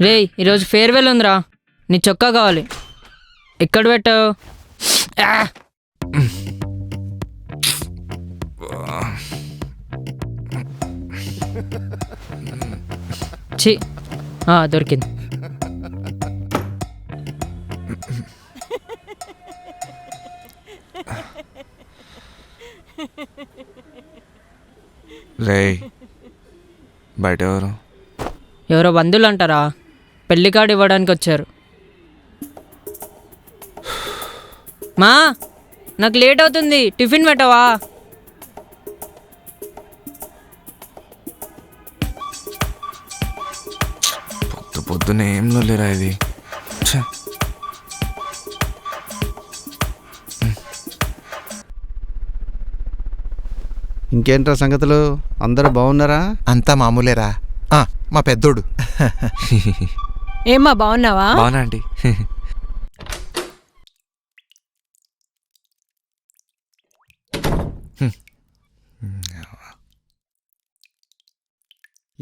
రేయ్ ఈరోజు ఫేర్వెల్ ఉందిరా, నీ చొక్కా కావాలి. ఎక్కడ పెట్టావు? ఛీ, దొరికింది. రేయ్ బయట ఎవరో బంధువులు అంటారా, పెళ్లి కార్డు ఇవ్వడానికి వచ్చారు. మా నాకు లేట్ అవుతుంది, టిఫిన్ పెట్టవా? పొద్దున్న ఏం లేరా ఇది. ఇంకేంట్రా సంగతులు, అందరూ బాగున్నారా? అంతా మామూలేరా. మా పెద్దోడు. ఏమ్మా బాగున్నావా? బాగున్నా ఆంటీ.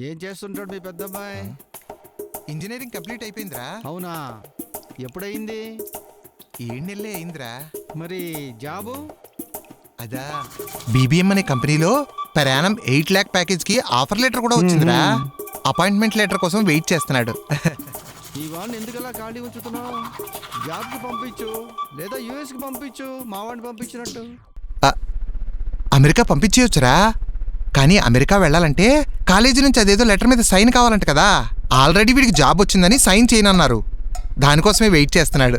ఏం చేస్తుంటాడు మీ పెద్దమ్మాయి? ఇంజనీరింగ్ కంప్లీట్ అయిపోయిందిరా. అవునా, ఎప్పుడయింది? 7 నెలలే అయిందిరా. మరి జాబు? అదా బీబీఎం అనే కంపెనీలో per annum 8 lakh ప్యాకేజ్కి ఆఫర్ లెటర్ కూడా వచ్చిందిరా. అపాయింట్మెంట్ లెటర్ కోసం వెయిట్ చేస్తున్నాడు. ఈ వాడిని ఎందుకలా ఖాళీ ఉంచుతున్నావు? జాబ్కి పంపించు, లేదా యూఎస్కి పంపించు, మా వాడిని పంపించినట్టు. అమెరికా పంపించేయొచ్చురా, కానీ అమెరికా వెళ్ళాలంటే కాలేజీ నుంచి అదేదో లెటర్ మీద సైన్ కావాలంట కదా. ఆల్రెడీ వీడికి జాబ్ వచ్చిందని సైన్ చేయనన్నారు, దానికోసమే వెయిట్ చేస్తున్నాడు.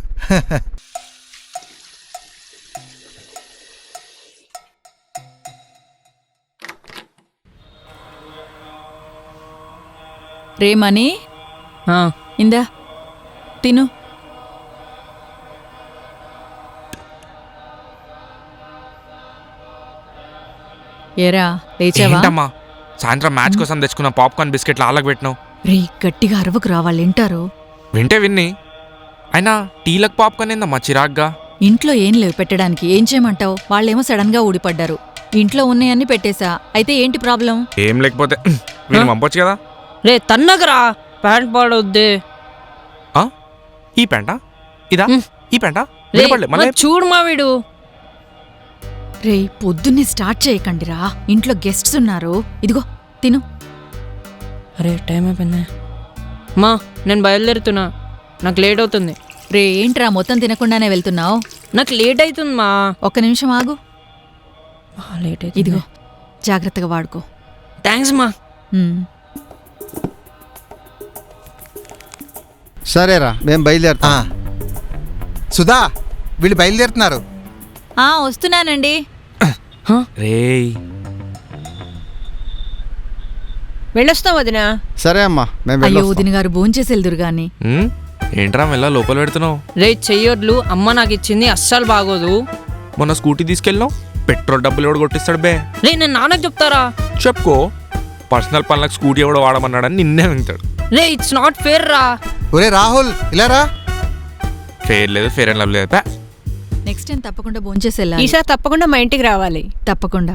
రేమని ఇందా తిను. ఏరా లేచావా? ఏంటమ్మా సాయంత్రం మ్యాచ్ కోసం తెచ్చుకున్న పాప్కార్న్ బిస్కెట్లు ఆళ్ళకి పెట్టినావు. రే గట్టిగా అరవకు రా, వాళ్ళు వింటారు. వింటే విన్ని, అయినా టీలకు పాప్కార్న్ ఏందమ్మా చిరాగ్గా? ఇంట్లో ఏం లేవు పెట్టడానికి, ఏం చేయమంటావు? వాళ్ళేమో సడన్ గా ఊడిపడ్డారు. ఇంట్లో ఉన్నాయన్ని పెట్టేశా, అయితే ఏంటి ప్రాబ్లం? ఏం లేకపోతే వీళ్ళు పంపొచ్చు కదా. రే తన్నగరా, ప్యాంట్ పాడవద్దే. ఈ పెంట ఇదా? ఈ పెంట చూడు మా వీడు. రే పొద్దున్నే స్టార్ట్ చేయకండిరా, ఇంట్లో గెస్ట్స్ ఉన్నారు. ఇదిగో తిను. అరే టైం అయిపోయింది మా, నేను బయలుదేరుతున్నా, నాకు లేట్ అవుతుంది. రే ఏంట్రా మొత్తం తినకుండానే వెళ్తున్నావు? నాకు లేట్ అవుతుంది మా. ఒక్క నిమిషం ఆగు. లేట్ అవుతుంది. ఇదిగో జాగ్రత్తగా వాడుకో. థ్యాంక్స్ మా. సరేరా, మేము బయలుదేరుతా. సుధా, వీళ్ళు బయలుదేరుతున్నారు. వస్తున్నానండి. రేయ్ వెళ్ళొస్తాం వదినా. సరే అమ్మా, మేము అయ్యో వెళ్ళొస్తాం. వదిన గారు భోంచేసి వెళ్దురు గాని. ఏంట్రా మెల్ల లోపల పెడుతున్నావు? రే చెయ్యొడ్లు అమ్మ నాకు ఇచ్చింది, అస్సలు బాగోదు. మొన్న స్కూటీ తీసుకెళ్ళినావు, పెట్రోల్ డబ్బులు ఎవడు కొట్టిస్తాడు బే? రే నేను నాన్నకు చెప్తారా? చెప్పుకో, పర్సనల్ పనులకు స్కూటీ ఎవడో వాడమన్నాడని నిన్నే వింటాడు. రే ఇట్స్ నాట్ ఫేర్ రా. ఒరే రాహుల్, ఇలా రా. ఫేర్ లేదు, ఫేర్ అండ్ లవ్ లేదు. నెక్స్ట్ టైం తప్పకుండా భోంచేసి వెళ్ళాలి. ఈసారి తప్పకుండా మా ఇంటికి రావాలి. తప్పకుండా.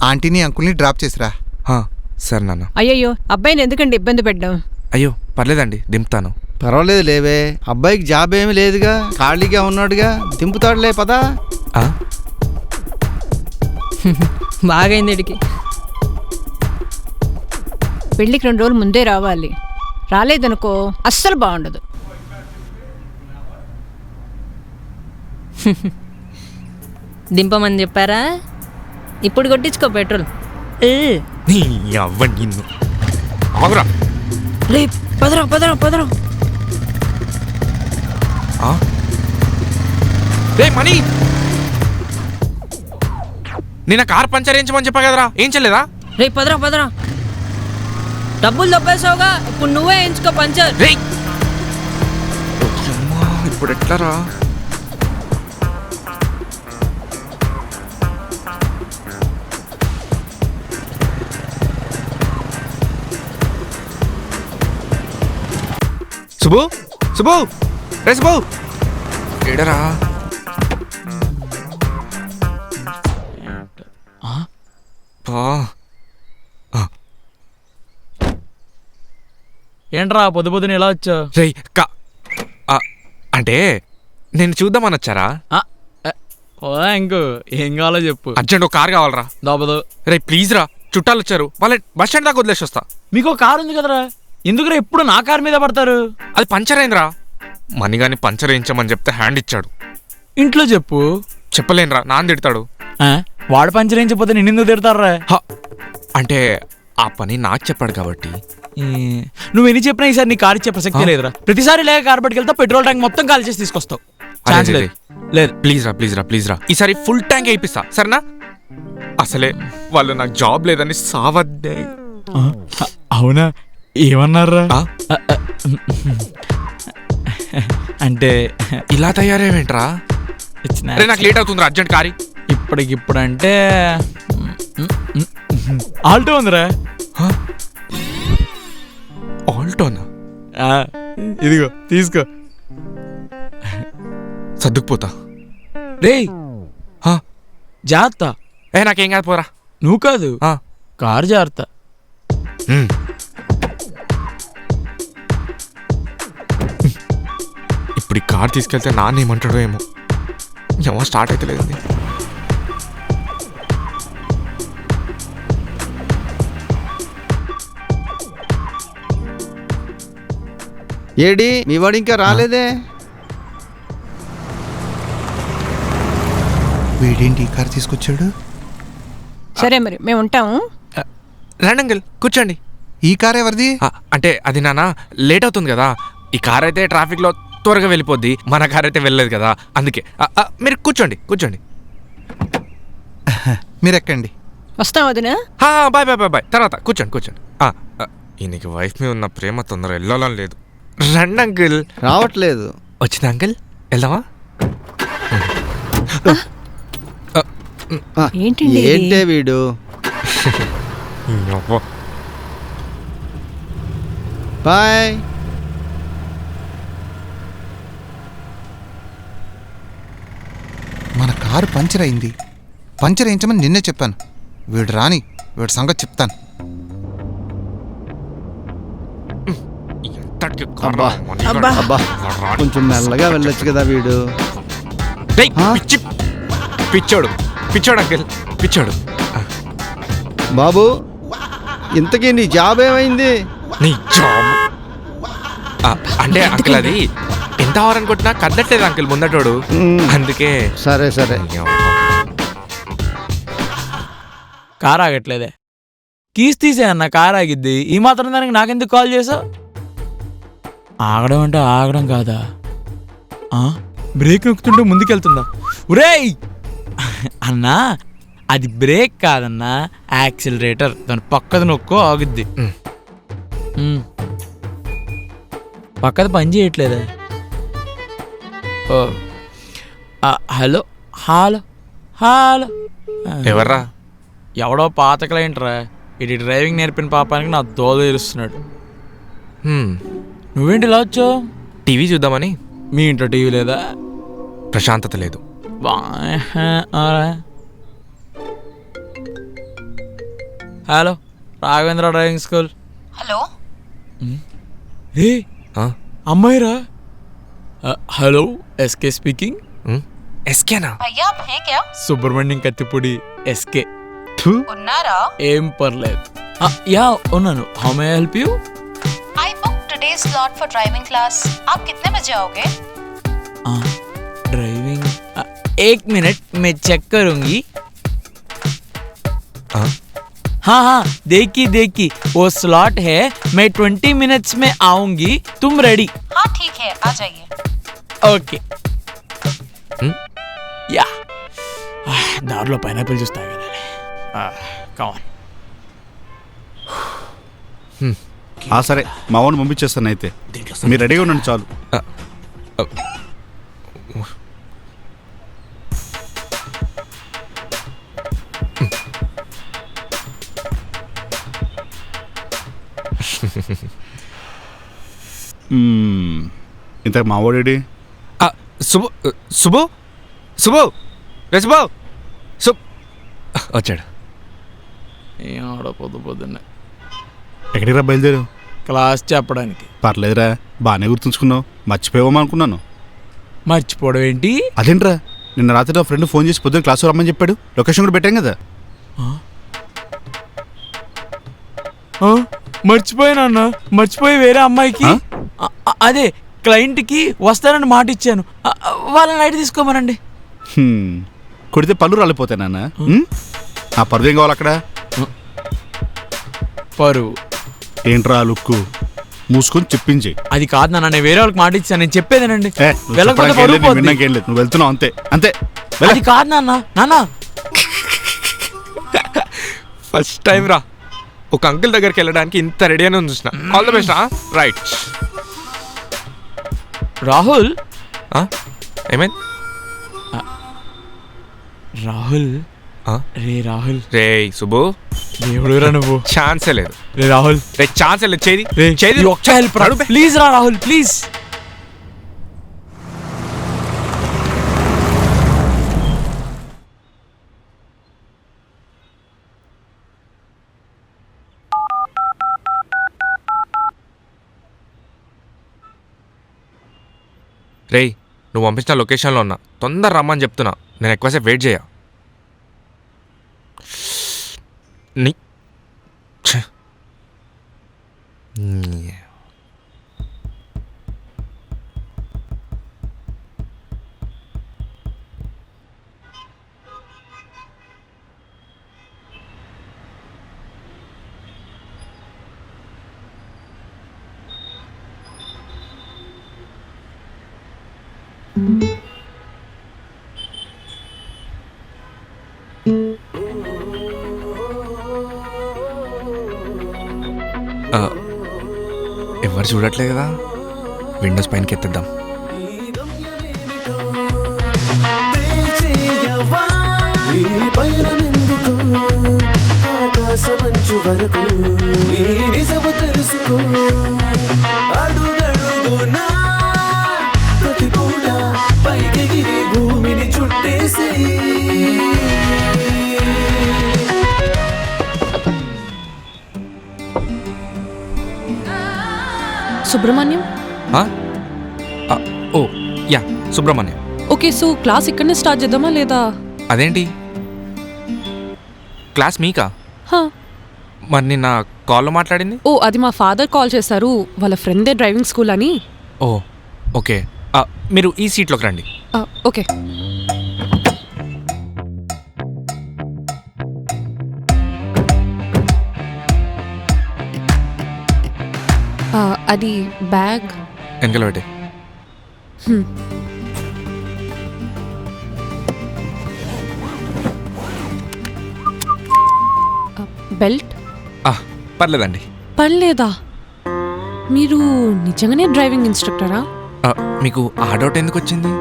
ఆంటీని అంకుల్ని డ్రాప్ చేసిరా. సరే నాన్న. అయ్యయ్యో అబ్బాయిని ఎందుకండి ఇబ్బంది పెట్టడం? అయ్యో పర్లేదండి, దింపుతాను. పర్వాలేదు లేవే, అబ్బాయికి జాబ్ ఏమి లేదుగా, ఖాళీగా ఉన్నాడుగా, దింపుతాడులే పదా. బాగైంది ఇడికి. పెళ్ళికి 2 రోజులు ముందే రావాలి, రాలేదనుకో అస్సలు బాగుండదు. దింపమని చెప్పారా? ఇప్పుడు కొట్టించుకో పెట్రోల్. ఆగురా. రే పదరా పదరా పదరా. రే మనీ, నిన్న కార్ పంచర్ వేయించమని చెప్పా కదరా, ఏం చేయలేదా? రే పదరా పదరా. డబ్బులు దొబ్బేసావుగా, ఇప్పుడు నువ్వే ఎంచుకో పంచర్. రే ఇప్పుడు ఎట్లారా? సుబ్బు, సుబ్బు, రే సుబ్బు, ఏడరా? ఏంట్రా పొద్దు పొద్దున ఇలా వచ్చావు? రేయ్ అంటే నేను చూద్దామని వచ్చారా? ఇంకో ఏం కావాలో చెప్పు. అర్జెంట్ ఒక కార్ కావాలరా. దాబదు. రే ప్లీజ్ రా, చుట్టాలు వచ్చారు, వాళ్ళ బస్ స్టాండ్ దాకా వదిలేసి వస్తా. మీకు కారు ఉంది కదరా, ఎందుకురా ఎప్పుడు నా కారు మీద పడతారు? అది పంచర్ అయిందిరా. మనీగాని పంచర్ వేయించమని చెప్తే హ్యాండ్ ఇచ్చాడు. ఇంట్లో చెప్పు. చెప్పలేనురా, నాన్న తిడతాడు. వాడు పంచర్ వేయించకపోతే నిన్నెందుకు తిడతారా? అంటే ఆ పని నాకు చెప్పాడు కాబట్టి. నువ్వు ఎన్ని చెప్పినా ఈసారి నీ కారు ఇచ్చే ప్రసక్తే లేదురా. ప్రతిసారి లేక కారు పట్టుకెళ్తా, పెట్రోల్ ట్యాంక్ మొత్తం కాల్ చేసి తీసుకొస్తావు. ఛాన్స్ లేదు. లేదు, ప్లీజ్ రా ఈసారి ఫుల్ ట్యాంక్ వేయిస్తా సరేనా? అసలే వాళ్ళు నాకు జాబ్ లేదని సావద్దే. అవునా, ఏమన్నారా? అంటే ఇలా తయారేమేంట్రా? నాకు లేట్ అవుతుందిరా, అర్జెంట్ కారీ. ఇప్పటికిప్పుడంటే ఆల్టో ఉందిరా. ఆల్టోనా? ఇదిగో తీసుకో. సర్దుకుపోతా. రేయ్ జాగ్రత్త. నాకేం కాదు, పోరా. నువ్వు కాదు, కారు జాగ్రత్త. ఇప్పుడు ఈ కార్ తీసుకెళ్తే నాన్న ఏమంటాడో ఏమో. ఏమో స్టార్ట్ అయితే లేదండి. ఏడి మీ వాడు ఇంకా రాలేదే? వీడేంటి ఈ కారు తీసుకొచ్చాడు? సరే మరి మేము ఉంటాము. రండి అంకుల్, కూర్చోండి. ఈ కార్ ఎవరిది? అంటే అది నాన్న లేట్ అవుతుంది కదా. ఈ కార్ అయితే ట్రాఫిక్లో త్వరగా వెళ్ళిపోద్ది, మన కార్ అయితే వెళ్ళలేదు కదా, అందుకే. మీరు కూర్చోండి. మీరు ఎక్కండి. వస్తాం వదినా. బాయ్. తర్వాత కూర్చోండి. ఈయనకి వైఫ్ మీద ఉన్న ప్రేమ తొందర వెళ్ళాలని లేదు. రండి అంకుల్. రావట్లేదు. వచ్చింది అంకుల్, వెళ్దామా? ఏంటండి ఇది? ఏంటే వీడు? బాయ్. మన కారు పంచర్ అయింది. పంచర్ వేయించమని నిన్నే చెప్పాను. వీడు రాని, వీడి సంగతి చెప్తాను. అబ్బా కొంచెం మెల్లగా వెళ్ళొచ్చు కదా వీడు. పిచ్చోడు అంకుల్, పిచ్చోడు. బాబు ఇంతకీ నీ జాబ్ ఏమైంది? నీ జాబ్ అంటే అంకుల్ అది ఎంత అవ్వాలనుకుంటున్నా కదలట్లేదు అంకుల్ ముందటోడు, అందుకే. సరే కారు ఆగట్లేదే. కీస్ తీసే అన్న, కారు ఆగిద్ది. ఈ మాత్రం దానికి నాకెందుకు కాల్ చేసావు? ఆగడం అంటే ఆగడం కాదా? బ్రేక్ నొక్కుతుంటే ముందుకెళ్తుందా? ఒరేయ్ అన్నా, అది బ్రేక్ కాదన్నా, యాక్సిలరేటర్. దాని పక్కది నొక్కో ఆగుద్ది. పక్కది పని చేయట్లేదా? హలో. ఎవర్రా? ఎవడో పాత క్లయింట్ రా. ఇది డ్రైవింగ్ నేర్పిన పాపానికి నా దోల తీరుస్తున్నాడు. నువ్వేంటి ఇలా వచ్చావు? టీవీ చూద్దామని. మీ ఇంట్లో టీవీ లేదా? ప్రశాంతత లేదు. Hello, Raghavendra driving school. Hello, ఏ అమ్మాయిరా? Hello, SK speaking. ఎస్కేనా? సుబ్రహ్మణ్యం కత్తిపూడి ఎస్కే. ఉన్నారా? ఏం పర్లేదు. యా ఉన్నాను. How may I help you? I booked today's slot for driving class. आप कितने बजे आओगे? ड्राइविंग 1 मिनट मैं चेक करूंगी. हाँ देखी वो स्लॉट है. मैं 20 मिनट्स में आऊंगी. तुम रेडी? हाँ ठीक है, आ जाइए. ओके. या దారిలో పైనాపిల్ జ్యూస్ తాగాలి. కమాన్. సరే, మా వాడిని పంపించేస్తాను. అయితే మీరు రెడీగా ఉండండి చాలు. ఇంతకు మా వాడేడి? శుభు వచ్చాడు. ఏమాడ పొద్దున్నే. ఎక్కడికి రా బయలుదేరు? క్లాస్ చెప్పడానికి. పర్లేదురా, బాగానే గుర్తుంచుకున్నావు. మర్చిపోయామో అనుకున్నాను. మర్చిపోవడం ఏంటి? అదేంట్రా, నిన్న రాత్రి నా ఫ్రెండ్ ఫోన్ చేసి పొద్దున్న క్లాసు రమ్మని చెప్పాడు. లొకేషన్ కూడా పెట్టాం కదా. మర్చిపోయానన్నా, మర్చిపోయి వేరే అమ్మాయికి అదే క్లయింట్కి వస్తానని మాట ఇచ్చాను. వాళ్ళని నైట్ తీసుకోమనండి. కొడితే పళ్ళు రాలిపోతాయి నాన్న. ఆ పరువు ఏం కావాలి అక్కడ? పరువు ఏంట్రా లుక్కు? మూసుకొని చెప్పించి. అది కాదు నాన్న, నేను వేరే వాళ్ళకి మాట ఇచ్చాను. నేను చెప్పేదేనండి. విన్నాకేం లేదు, నువ్వు వెళ్తున్నావు అంతే అంతే. అది కాదు నాన్న. నాన్న ఫస్ట్ టైం రా ఒక అంకుల్ దగ్గరికి వెళ్ళడానికి ఇంత రెడీ అని చూసిన. All the best. Right Rahul. ఏమైంది రాహుల్? రే రాహుల్. రే సుబ్బు, దేవుడురా నువ్వు. ఛాన్సే లేదు. రే రాహుల్, రే ఛాన్సే లేదు. చేది ఒక్క హెల్ప్ రా ప్లీజ్. రా రాహుల్ ప్లీజ్. రేయ్, నువ్వు పంపించిన లొకేషన్లో ఉన్నా. తొందర రమ్మని చెప్తున్నా. నేను ఎక్కువసేపు వెయిట్ చేయ. ఎవరు చూడట్లే కదా, విండోస్ పైనకి ఎత్తిద్దాం. భూమిని చుట్టేసి Subrahmanyam. Oh yeah, Subrahmanyam. Okay, so class ఇక్కడనే స్టార్ట్ చేద్దామా లేదా? అదేంటి క్లాస్ మీకా? హా. మరి నిన్న కాల్లో మాట్లాడింది? ఓ, అది మా ఫాదర్ కాల్ చేశారు. వాళ్ళ ఫ్రెండ్దే డ్రైవింగ్ స్కూల్ అని. ఓ ఓకే, మీరు ఈ సీట్లోకి రండి. ఓకే. అది బ్యాగ్ వెనకాల పెట్టే. బెల్ట్ పర్లేదండి. పర్లేదా? మీరు నిజంగానే డ్రైవింగ్ ఇన్స్ట్రక్టరా? మీకు ఆ డౌట్ ఎందుకు వచ్చింది?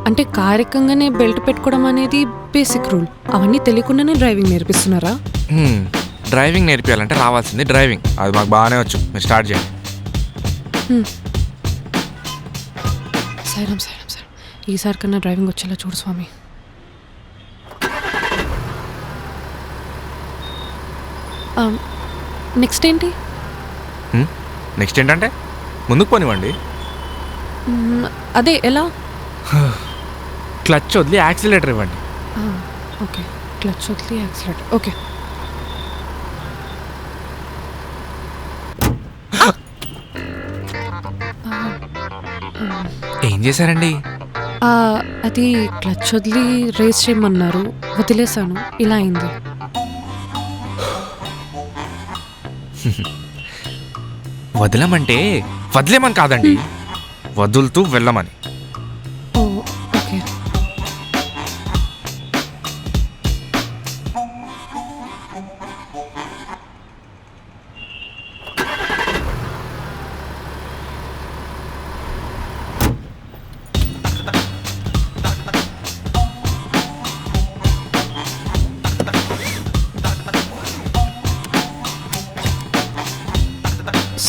అంటే కార్ ఎక్కంగానే బెల్ట్ పెట్టుకోవడం అనేది బేసిక్ రూల్. అవన్నీ తెలియకుండానే డ్రైవింగ్ నేర్పిస్తున్నారా? డ్రైవింగ్ నేర్పించాలంటే రావాల్సింది డ్రైవింగ్. అది మాకు బాగానే వచ్చు. మీరు స్టార్ట్ చేయండి. సైరం సైరం సైరం. ఈసారి కన్నా డ్రైవింగ్ వచ్చేలా చూడు స్వామి. నెక్స్ట్ ఏంటి? నెక్స్ట్ ఏంటంటే ముందుకు పోనివ్వండి. అదే ఎలా? క్లచ్ వదిలి యాక్సిలేటర్ ఇవ్వండి. ఓకే, క్లచ్ వదిలి యాక్సిలేటర్. ఓకే. ఏం చేశారండి? అది క్లచ్ వదిలి రేస్ చేయమన్నారు, వదిలేశాను, ఇలా అయింది. వదలమంటే వదిలేమని కాదండి, వదులుతూ వెళ్ళమని. ఓ ఓకే.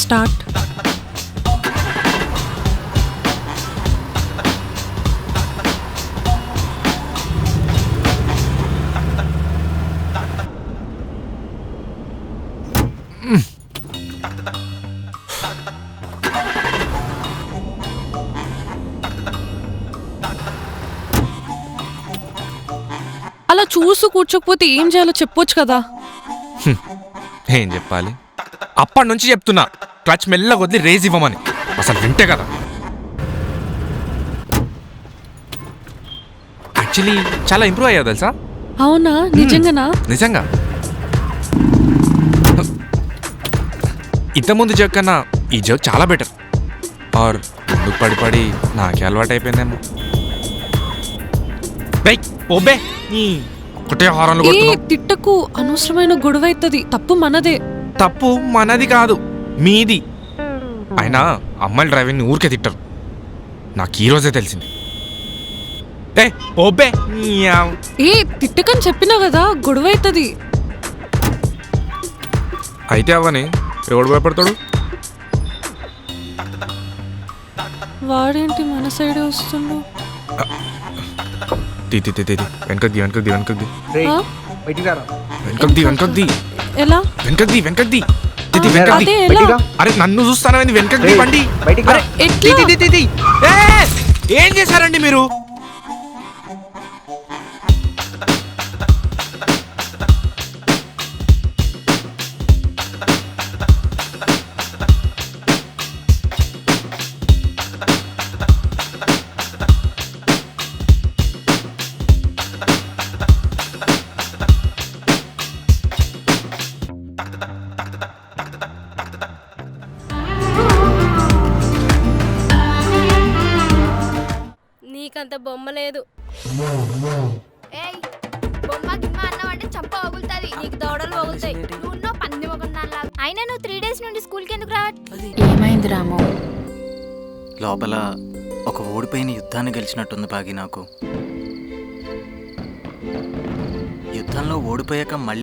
స్టార్ట్. చూస్తూ కూర్చోకపోతే ఏం చేయాలో చెప్పొచ్చు కదా. ఏం చెప్పాలి? అప్పటి నుంచి చెప్తున్నా క్లచ్ మెల్లగా వదిలి రేజ్ ఇవ్వమని. అసలు వింటే కదా. యాక్చువల్లీ చాలా ఇంప్రూవ్ అయ్యావు తెలుసా? అవునా? నిజంగానా? నిజంగా. ఇంతకుముందు జోక్ కన్నా ఈ జోక్ చాలా బెటర్. ఆర్ ముందుకు పడి పడి నాకే అలవాటు అయిపోయిందేమో. ఓబే ఒకటే హారంలో ఏ కొడుతున్నావు. తిట్టకు, అనవసరమైన గొడవ అవుతుంది. తప్పు మనదే. తప్పు మనది కాదు, మీది. అయినా అమ్మాయిలు డ్రైవింగ్ని ఊరికే తిట్టరు. నాకు ఈరోజే తెలిసింది. ఓబే ఏ తిట్టకని చెప్పినా కదా, గొడవ అవుతుంది. అయితే అవని ఎవడు భయపడతాడు? వాడేంటి మన సైడే వస్తుండు? వెనకది వెనకది వెనకది ఆ? వెనకది వెనకది ఎలా? వెనకది వెనకది అదే ఎలా? అరే నన్ను చూస్తానని వెనకది బండి. అరే, ఎట్లా? ఏం చేశారండి మీరు? నీకంత బొమ్మ లేదు. బొమ్మ గిమ్మ అన్నావంటే చంప పగులుతుంది. నీకు దౌడలు పగులుతాయి. నువ్వు పంది మొగన్నాలా. అయినా నువ్వు 3 days నుండి స్కూల్కి ఎందుకు రావట్లేదు? ఏమైంది రాము? లోపల ఒక ఓడిపోయిన యుద్ధాన్ని గెలిచినట్టుంది బాగి నాకు. యుద్ధంలో ఓడిపోయాక మళ్ళీ